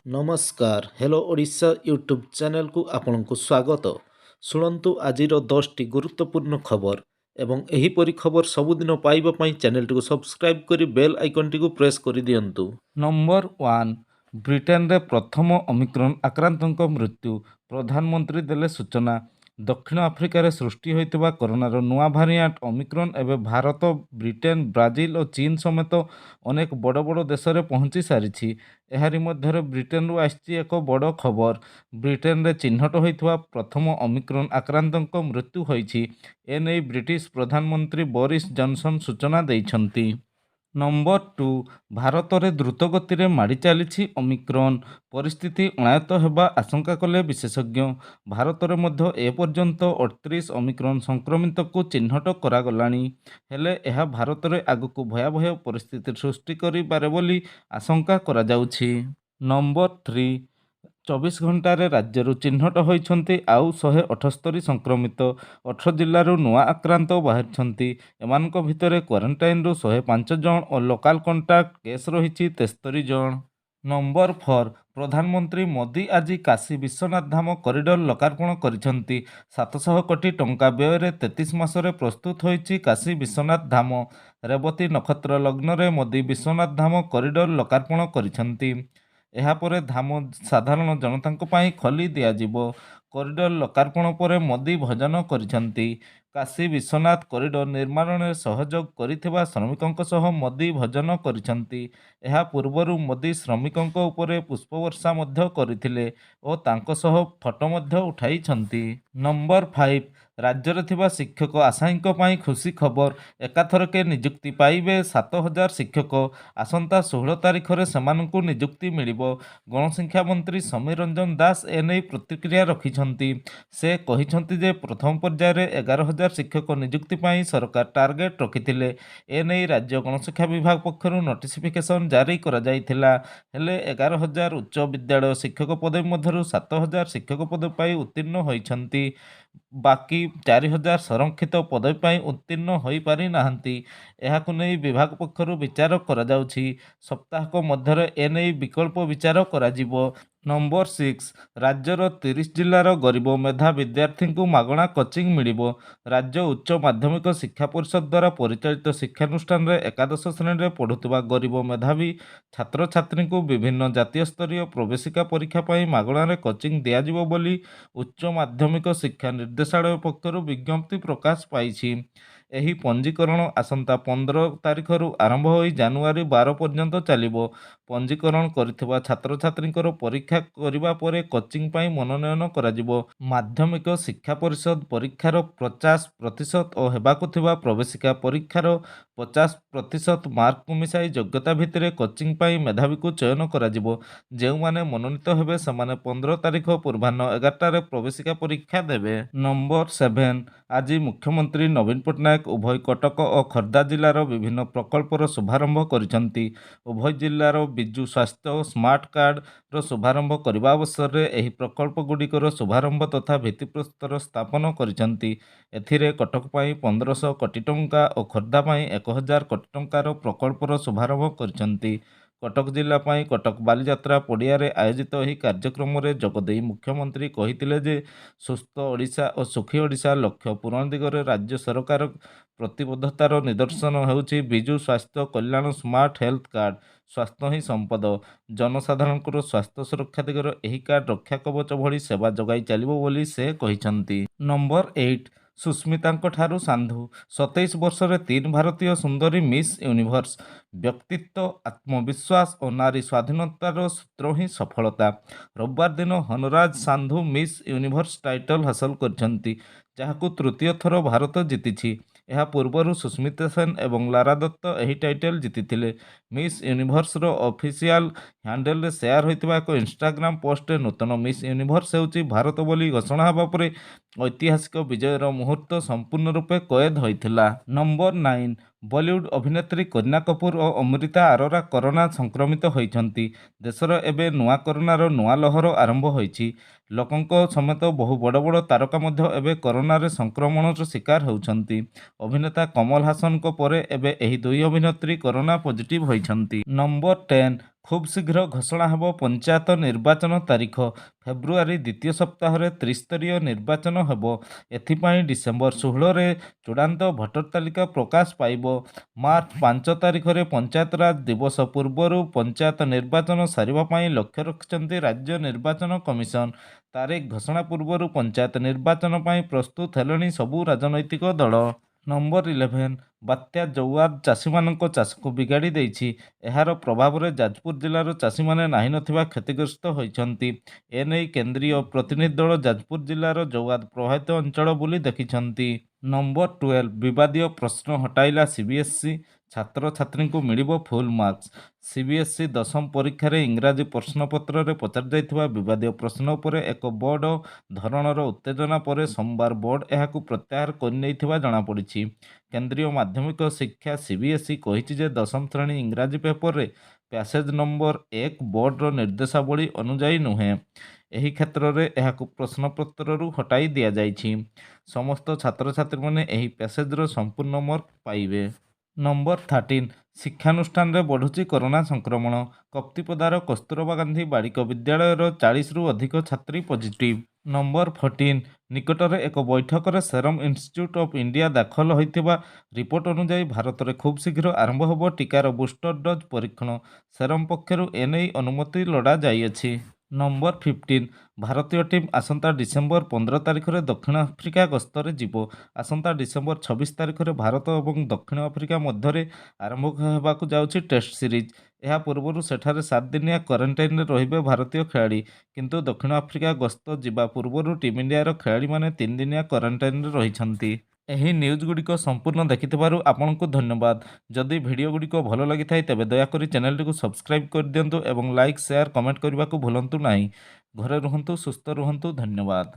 ନମସ୍କାର hello Odisha YouTube ଚ୍ୟାନେଲକୁ ଆପଣଙ୍କୁ ସ୍ୱାଗତ। ଶୁଣନ୍ତୁ ଆଜିର 10ଟି ଗୁରୁତ୍ୱପୂର୍ଣ୍ଣ ଖବର ଏବଂ ଏହିପରି ଖବର ସବୁଦିନ ପାଇବା ପାଇଁ ଚ୍ୟାନେଲଟିକୁ ସବସ୍କ୍ରାଇବ୍ କରି ବେଲ୍ ଆଇକନ୍ଟିକୁ ପ୍ରେସ୍ କରିଦିଅନ୍ତୁ। ନମ୍ବର 1 ବ୍ରିଟେନରେ ପ୍ରଥମ ଓମିକ୍ରନ୍ ଆକ୍ରାନ୍ତଙ୍କ ମୃତ୍ୟୁ, ପ୍ରଧାନମନ୍ତ୍ରୀ ଦେଲେ ସୂଚନା। ଦକ୍ଷିଣ ଆଫ୍ରିକାରେ ସୃଷ୍ଟି ହୋଇଥିବା କରୋନାର ନୂଆ ଭାରିଆଣ୍ଟ ଓମିକ୍ରନ୍ ଏବେ ଭାରତ, ବ୍ରିଟେନ, ବ୍ରାଜିଲ ଓ ଚୀନ ସମେତ ଅନେକ ବଡ଼ ବଡ଼ ଦେଶରେ ପହଞ୍ଚି ସାରିଛି। ଏହାରି ମଧ୍ୟରେ ବ୍ରିଟେନରୁ ଆସିଛି ଏକ ବଡ଼ ଖବର। ବ୍ରିଟେନରେ ଚିହ୍ନଟ ହୋଇଥିବା ପ୍ରଥମ ଓମିକ୍ରନ୍ ଆକ୍ରାନ୍ତଙ୍କ ମୃତ୍ୟୁ ହୋଇଛି। ଏନେଇ ବ୍ରିଟିଶ ପ୍ରଧାନମନ୍ତ୍ରୀ ବୋରିସ୍ ଜନସନ୍ ସୂଚନା ଦେଇଛନ୍ତି। ନମ୍ବର 2 ଭାରତରେ ଦ୍ରୁତଗତିରେ ମାଡ଼ି ଚାଲିଛି ଓମିକ୍ରନ୍, ପରିସ୍ଥିତି ଅଣାୟତ୍ତ ହେବା ଆଶଙ୍କା କଲେ ବିଶେଷଜ୍ଞ। ଭାରତରେ ମଧ୍ୟ ଏପର୍ଯ୍ୟନ୍ତ 38 ଓମିକ୍ରନ୍ ସଂକ୍ରମିତକୁ ଚିହ୍ନଟ କରାଗଲାଣି। ହେଲେ ଏହା ଭାରତରେ ଆଗକୁ ଭୟାବହ ପରିସ୍ଥିତି ସୃଷ୍ଟି କରିପାରେ ବୋଲି ଆଶଙ୍କା କରାଯାଉଛି। ନମ୍ବର 3 24 ଘଣ୍ଟାରେ ରାଜ୍ୟରୁ ଚିହ୍ନଟ ହୋଇଛନ୍ତି ଆଉ 178 ସଂକ୍ରମିତ। 18 ଜିଲ୍ଲାରୁ ନୂଆ ଆକ୍ରାନ୍ତ ବାହାରିଛନ୍ତି। ଏମାନଙ୍କ ଭିତରେ କ୍ୱାରେଣ୍ଟାଇନ୍ରୁ 105 ଜଣ ଓ ଲୋକାଲ୍ କଣ୍ଟାକ୍ଟ କେସ୍ ରହିଛି 73 ଜଣ। ନମ୍ବର 4 ପ୍ରଧାନମନ୍ତ୍ରୀ ମୋଦି ଆଜି କାଶୀ ବିଶ୍ୱନାଥ ଧାମ କରିଡର ଲୋକାର୍ପଣ କରିଛନ୍ତି। 700 କୋଟି ଟଙ୍କା ବ୍ୟୟରେ 33 ମାସରେ ପ୍ରସ୍ତୁତ ହୋଇଛି କାଶୀ ବିଶ୍ୱନାଥ ଧାମ। ରେବତୀ ନକ୍ଷତ୍ର ଲଗ୍ନରେ ମୋଦି ବିଶ୍ୱନାଥ ଧାମ କରିଡର ଲୋକାର୍ପଣ କରିଛନ୍ତି। ଏହାପରେ ଧାମ ସାଧାରଣ ଜନତାଙ୍କ ପାଇଁ ଖୋଲି ଦିଆଯିବ। କରିଡର ଲୋକାର୍ପଣ ପରେ ମୋଦି ଭୋଜନ କରିଛନ୍ତି। କାଶୀ ବିଶ୍ୱନାଥ କରିଡର ନିର୍ମାଣରେ ସହଯୋଗ କରିଥିବା ଶ୍ରମିକଙ୍କ ସହ ମୋଦି ଭୋଜନ କରିଛନ୍ତି। ଏହା ପୂର୍ବରୁ ମୋଦି ଶ୍ରମିକଙ୍କ ଉପରେ ପୁଷ୍ପବର୍ଷା ମଧ୍ୟ କରିଥିଲେ ଓ ତାଙ୍କ ସହ ଫଟୋ ମଧ୍ୟ ଉଠାଇଛନ୍ତି। ନମ୍ବର 5 ରାଜ୍ୟରେ ଥିବା ଶିକ୍ଷକ ଆଶାୟୀଙ୍କ ପାଇଁ ଖୁସି ଖବର। ଏକାଥରକେ ନିଯୁକ୍ତି ପାଇବେ 7000 ଶିକ୍ଷକ। ଆସନ୍ତା 16 ତାରିଖରେ ସେମାନଙ୍କୁ ନିଯୁକ୍ତି ମିଳିବ। ଗଣଶିକ୍ଷା ମନ୍ତ୍ରୀ ସମୀର ରଞ୍ଜନ ଦାସ ଏନେଇ ପ୍ରତିକ୍ରିୟା ରଖିଛନ୍ତି। ସେ କହିଛନ୍ତି ଯେ ପ୍ରଥମ ପର୍ଯ୍ୟାୟରେ 11000 ଶିକ୍ଷକ ନିଯୁକ୍ତି ପାଇଁ ସରକାର ଟାର୍ଗେଟ ରଖିଥିଲେ। ଏନେଇ ରାଜ୍ୟ ଗଣଶିକ୍ଷା ବିଭାଗ ପକ୍ଷରୁ ନୋଟିଫିକେସନ ଜାରି କରାଯାଇଥିଲା। ହେଲେ 11000 ଉଚ୍ଚ ବିଦ୍ୟାଳୟ ଶିକ୍ଷକ ପଦବୀ ମଧ୍ୟରୁ 7000 ଶିକ୍ଷକ ପଦବୀ ପାଇଁ ଉତ୍ତୀର୍ଣ୍ଣ ହୋଇଛନ୍ତି। ବାକି 4000 ସଂରକ୍ଷିତ ପଦବୀ ପାଇଁ ଉତ୍ତୀର୍ଣ୍ଣ ହୋଇପାରିନାହାନ୍ତି। ଏହାକୁ ନେଇ ବିଭାଗ ପକ୍ଷରୁ ବିଚାର କରାଯାଉଛି। ସପ୍ତାହକ ମଧ୍ୟରେ ଏନେଇ ବିକଳ୍ପ ବିଚାର କରାଯିବ। ନମ୍ବର 6 ରାଜ୍ୟର 30 ଜିଲ୍ଲାର ଗରିବ ମେଧା ବିଦ୍ୟାର୍ଥୀଙ୍କୁ ମାଗଣା କୋଚିଂ ମିଳିବ। ରାଜ୍ୟ ଉଚ୍ଚ ମାଧ୍ୟମିକ ଶିକ୍ଷା ପରିଷଦ ଦ୍ୱାରା ପରିଚାଳିତ ଶିକ୍ଷାନୁଷ୍ଠାନରେ ଏକାଦଶ ଶ୍ରେଣୀରେ ପଢ଼ୁଥିବା ଗରିବ ମେଧାବୀ ଛାତ୍ରଛାତ୍ରୀଙ୍କୁ ବିଭିନ୍ନ ଜାତୀୟ ସ୍ତରୀୟ ପ୍ରବେଶିକା ପରୀକ୍ଷା ପାଇଁ ମାଗଣାରେ କୋଚିଂ ଦିଆଯିବ ବୋଲି ଉଚ୍ଚ ମାଧ୍ୟମିକ ଶିକ୍ଷା ନିର୍ଦ୍ଦେଶାଳୟ ପକ୍ଷରୁ ବିଜ୍ଞପ୍ତି ପ୍ରକାଶ ପାଇଛି। ଏହି ପଞ୍ଜୀକରଣ ଆସନ୍ତା 15 ତାରିଖରୁ ଆରମ୍ଭ ହୋଇ ଜାନୁଆରୀ 12 ପର୍ଯ୍ୟନ୍ତ ଚାଲିବ। ପଞ୍ଜୀକରଣ କରିଥିବା ଛାତ୍ରଛାତ୍ରୀଙ୍କର ପରୀକ୍ଷା କରିବା ପରେ କୋଚିଂ ପାଇଁ ମନୋନୟନ କରାଯିବ। ମାଧ୍ୟମିକ ଶିକ୍ଷା ପରିଷଦ ପରୀକ୍ଷାର 50% ଓ ହେବାକୁ ଥିବା ପ୍ରବେଶିକା ପରୀକ୍ଷାର 50% ମାର୍କକୁ ମିଶାଇ ଯୋଗ୍ୟତା ଭିତ୍ତିରେ କୋଚିଂ ପାଇଁ ମେଧାବୀକୁ ଚୟନ କରାଯିବ। ଯେଉଁମାନେ ମନୋନୀତ ହେବେ ସେମାନେ 15 ତାରିଖ ପୂର୍ବାହ୍ନ 11ଟାରେ ପ୍ରବେଶିକା ପରୀକ୍ଷା ଦେବେ। ନମ୍ବର 7 ଆଜି ମୁଖ୍ୟମନ୍ତ୍ରୀ ନବୀନ ପଟ୍ଟନାୟକ ଉଭୟ କଟକ ଓ ଖୋର୍ଦ୍ଧା ଜିଲ୍ଲାର ବିଭିନ୍ନ ପ୍ରକଳ୍ପର ଶୁଭାରମ୍ଭ କରିଛନ୍ତି। ଉଭୟ ଜିଲ୍ଲାର ବିଜୁ ସ୍ୱାସ୍ଥ୍ୟ ସ୍ମାର୍ଟ କାର୍ଡର ଶୁଭାରମ୍ଭ କରିବା ଅବସରରେ ଏହି ପ୍ରକଳ୍ପଗୁଡ଼ିକର ଶୁଭାରମ୍ଭ ତଥା ଭିତ୍ତିପ୍ରସ୍ତର ସ୍ଥାପନ କରିଛନ୍ତି। ଏଥିରେ କଟକ ପାଇଁ 1500 କୋଟି ଟଙ୍କା ଓ ଖୋର୍ଦ୍ଧା ପାଇଁ 1000 କୋଟି ଟଙ୍କାର ପ୍ରକଳ୍ପର ଶୁଭାରମ୍ଭ କରିଛନ୍ତି। କଟକ ଜିଲ୍ଲା ପାଇଁ କଟକ ବାଲିଯାତ୍ରା ପଡ଼ିଆରେ ଆୟୋଜିତ ଏହି କାର୍ଯ୍ୟକ୍ରମରେ ଯୋଗଦେଇ ମୁଖ୍ୟମନ୍ତ୍ରୀ କହିଥିଲେ ଯେ ସୁସ୍ଥ ଓଡ଼ିଶା ଓ ସୁଖୀ ଓଡ଼ିଶା ଲକ୍ଷ୍ୟ ପୂରଣ ଦିଗରେ ରାଜ୍ୟ ସରକାର ପ୍ରତିବଦ୍ଧତାର ନିଦର୍ଶନ ହେଉଛି ବିଜୁ ସ୍ୱାସ୍ଥ୍ୟ କଲ୍ୟାଣ ସ୍ମାର୍ଟ ହେଲ୍ଥ କାର୍ଡ। ସ୍ୱାସ୍ଥ୍ୟ ହିଁ ସମ୍ପଦ। ଜନସାଧାରଣଙ୍କର ସ୍ୱାସ୍ଥ୍ୟ ସୁରକ୍ଷା ଦିଗରେ ଏହି କାର୍ଡ ରକ୍ଷା କବଚ ଭଳି ସେବା ଯୋଗାଇ ଚାଲିବ ବୋଲି ସେ କହିଛନ୍ତି। ନମ୍ବର 8 ସୁସ୍ମିତାଙ୍କ ଠାରୁ ସାନ୍ଧୁ। 27 ବର୍ଷରେ 3 ଭାରତୀୟ ସୁନ୍ଦରୀ ମିସ୍ ୟୁନିଭର୍ସ। ବ୍ୟକ୍ତିତ୍ୱ, ଆତ୍ମବିଶ୍ୱାସ ଓ ନାରୀ ସ୍ୱାଧୀନତାର ସୂତ୍ର ହିଁ ସଫଳତା। ରବିବାର ଦିନ ହନରାଜ ସାନ୍ଧୁ ମିସ୍ ୟୁନିଭର୍ସ ଟାଇଟଲ ହାସଲ କରିଛନ୍ତି, ଯାହାକୁ ତୃତୀୟ ଥର ଭାରତ ଜିତିଛି। ଏହା ପୂର୍ବରୁ ସୁସ୍ମିତା ସେନ ଏବଂ ଲାରା ଦତ୍ତ ଏହି ଟାଇଟଲ ଜିତିଥିଲେ। ମିସ୍ ୟୁନିଭର୍ସର ଅଫିସିଆଲ ହ୍ୟାଣ୍ଡେଲରେ ସେୟାର ହୋଇଥିବା ଏକ ଇନଷ୍ଟାଗ୍ରାମ ପୋଷ୍ଟରେ ନୂତନ ମିସ୍ ୟୁନିଭର୍ସ ହେଉଛି ଭାରତ ବୋଲି ଘୋଷଣା ହେବା ପରେ ଐତିହାସିକ ବିଜୟର ମୁହୂର୍ତ୍ତ ସମ୍ପୂର୍ଣ୍ଣ ରୂପେ କଏଦ ହୋଇଥିଲା। ନମ୍ବର 9 ବଲିଉଡ ଅଭିନେତ୍ରୀ କରୀନା କପୁର ଓ ଅମୃତା ଆରୋରା କରୋନା ସଂକ୍ରମିତ ହୋଇଛନ୍ତି। ଦେଶରେ ଏବେ ନୂଆ କରୋନାର ନୂଆ ଲହର ଆରମ୍ଭ ହୋଇଛି। ଲୋକଙ୍କ ସମେତ ବହୁ ବଡ଼ ବଡ଼ ତାରକା ମଧ୍ୟ ଏବେ କରୋନାରେ ସଂକ୍ରମଣର ଶିକାର ହେଉଛନ୍ତି। ଅଭିନେତା କମଲ ହାସନଙ୍କ ପରେ ଏବେ ଏହି ଦୁଇ ଅଭିନେତ୍ରୀ କରୋନା ପଜିଟିଭ ହୋଇଛନ୍ତି। ନମ୍ବର 10 ଖୁବ୍ ଶୀଘ୍ର ଘୋଷଣା ହେବ ପଞ୍ଚାୟତ ନିର୍ବାଚନ ତାରିଖ। ଫେବୃଆରୀ ଦ୍ୱିତୀୟ ସପ୍ତାହରେ ତ୍ରିସ୍ତରୀୟ ନିର୍ବାଚନ ହେବ। ଏଥିପାଇଁ ଡିସେମ୍ବର 16ରେ ଚୂଡ଼ାନ୍ତ ଭୋଟର ତାଲିକା ପ୍ରକାଶ ପାଇବ। ମାର୍ଚ୍ଚ 5 ତାରିଖରେ ପଞ୍ଚାୟତରାଜ ଦିବସ ପୂର୍ବରୁ ପଞ୍ଚାୟତ ନିର୍ବାଚନ ସାରିବା ପାଇଁ ଲକ୍ଷ୍ୟ ରଖିଛନ୍ତି ରାଜ୍ୟ ନିର୍ବାଚନ କମିଶନ। ତାରିଖ ଘୋଷଣା ପୂର୍ବରୁ ପଞ୍ଚାୟତ ନିର୍ବାଚନ ପାଇଁ ପ୍ରସ୍ତୁତ ହେଲେଣି ସବୁ ରାଜନୈତିକ ଦଳ। ନମ୍ବର 11 ବାତ୍ୟା ଜୌଆଦ ଚାଷୀମାନଙ୍କ ଚାଷକୁ ବିଗାଡ଼ି ଦେଇଛି। ଏହାର ପ୍ରଭାବରେ ଯାଜପୁର ଜିଲ୍ଲାର ଚାଷୀମାନେ ନାହିଁ ନଥିବା କ୍ଷତିଗ୍ରସ୍ତ ହୋଇଛନ୍ତି। ଏନେଇ କେନ୍ଦ୍ରୀୟ ପ୍ରତିନିଧି ଦଳ ଯାଜପୁର ଜିଲ୍ଲାର ଜୌଆଦ ପ୍ରଭାବିତ ଅଞ୍ଚଳ ବୁଲି ଦେଖିଛନ୍ତି। ନମ୍ବର 12 ବିବାଦୀୟ ପ୍ରଶ୍ନ ହଟାଇଲା ସିବିଏସ୍ଇ, ଛାତ୍ରଛାତ୍ରୀଙ୍କୁ ମିଳିବ ଫୁଲ୍ ମାର୍କସ୍। ସିବିଏସ୍ଇ ଦଶମ ପରୀକ୍ଷାରେ ଇଂରାଜୀ ପ୍ରଶ୍ନପତ୍ରରେ ପଚରାଯାଇଥିବା ବିବାଦୀୟ ପ୍ରଶ୍ନ ଉପରେ ଏକ ବଡ଼ ଧରଣର ଉତ୍ତେଜନା ପରେ ସୋମବାର ବୋର୍ଡ ଏହାକୁ ପ୍ରତ୍ୟାହାର କରିନେଇଥିବା ଜଣାପଡ଼ିଛି। କେନ୍ଦ୍ରୀୟ ମାଧ୍ୟମିକ ଶିକ୍ଷା ସିବିଏସ୍ଇ କହିଛି ଯେ ଦଶମ ଶ୍ରେଣୀ ଇଂରାଜୀ ପେପରରେ ପ୍ୟାସେଜ ନମ୍ବର 1 ବୋର୍ଡର ନିର୍ଦ୍ଦେଶାବଳୀ ଅନୁଯାୟୀ ନୁହେଁ। ଏହି କ୍ଷେତ୍ରରେ ଏହାକୁ ପ୍ରଶ୍ନପତ୍ରରୁ ହଟାଇ ଦିଆଯାଇଛି। ସମସ୍ତ ଛାତ୍ରଛାତ୍ରୀମାନେ ଏହି ପ୍ୟାସେଜର ସମ୍ପୂର୍ଣ୍ଣ ମାର୍କ ପାଇବେ। ନମ୍ବର 13 ଶିକ୍ଷାନୁଷ୍ଠାନରେ ବଢ଼ୁଛି କରୋନା ସଂକ୍ରମଣ। କପ୍ତିପଦାର କସ୍ତୁରବା ଗାନ୍ଧୀ ବାଳିକା ବିଦ୍ୟାଳୟର 40ରୁ ଅଧିକ ଛାତ୍ରୀ ପଜିଟିଭ୍। ନମ୍ବର 14 ନିକଟରେ ଏକ ବୈଠକରେ ସେରମ ଇନଷ୍ଟିଚ୍ୟୁଟ୍ ଅଫ୍ ଇଣ୍ଡିଆ ଦାଖଲ ହୋଇଥିବା ରିପୋର୍ଟ ଅନୁଯାୟୀ ଭାରତରେ ଖୁବ୍ ଶୀଘ୍ର ଆରମ୍ଭ ହେବ ଟିକାର ବୁଷ୍ଟର ଡୋଜ୍ ପରୀକ୍ଷଣ। ସେରମ ପକ୍ଷରୁ ଏନେଇ ଅନୁମତି ଲୋଡ଼ାଯାଇଅଛି। ନମ୍ବର 15 ଭାରତୀୟ ଟିମ୍ ଆସନ୍ତା ଡିସେମ୍ବର 15 ତାରିଖରେ ଦକ୍ଷିଣ ଆଫ୍ରିକା ଗସ୍ତରେ ଯିବ। ଆସନ୍ତା ଡିସେମ୍ବର 26 ତାରିଖରେ ଭାରତ ଏବଂ ଦକ୍ଷିଣ ଆଫ୍ରିକା ମଧ୍ୟରେ ଆରମ୍ଭ ହେବାକୁ ଯାଉଛି ଟେଷ୍ଟ ସିରିଜ୍। ଏହା ପୂର୍ବରୁ ସେଠାରେ 7 ଦିନିଆ କ୍ୱାରେଣ୍ଟାଇନରେ ରହିବେ ଭାରତୀୟ ଖେଳାଳି। କିନ୍ତୁ ଦକ୍ଷିଣ ଆଫ୍ରିକା ଗସ୍ତ ଯିବା ପୂର୍ବରୁ ଟିମ୍ ଇଣ୍ଡିଆର ଖେଳାଳିମାନେ 3 ଦିନିଆ କ୍ୱାରେଣ୍ଟାଇନରେ ରହିଛନ୍ତି। ଏହି ନ୍ୟୁଜ୍ ଗୁଡ଼ିକ ସମ୍ପୂର୍ଣ୍ଣ ଦେଖିଥିବାରୁ ଆପଣଙ୍କୁ ଧନ୍ୟବାଦ। ଯଦି ଭିଡ଼ିଓ ଗୁଡ଼ିକ ଭଲ ଲାଗିଥାଏ ତେବେ ଦୟାକରି ଚ୍ୟାନେଲଟିକୁ ସବସ୍କ୍ରାଇବ୍ କରିଦିଅନ୍ତୁ ଏବଂ ଲାଇକ୍, ସେୟାର, କମେଣ୍ଟ କରିବାକୁ ଭୁଲନ୍ତୁ ନାହିଁ। ଘରେ ରୁହନ୍ତୁ, ସୁସ୍ଥ ରୁହନ୍ତୁ। ଧନ୍ୟବାଦ।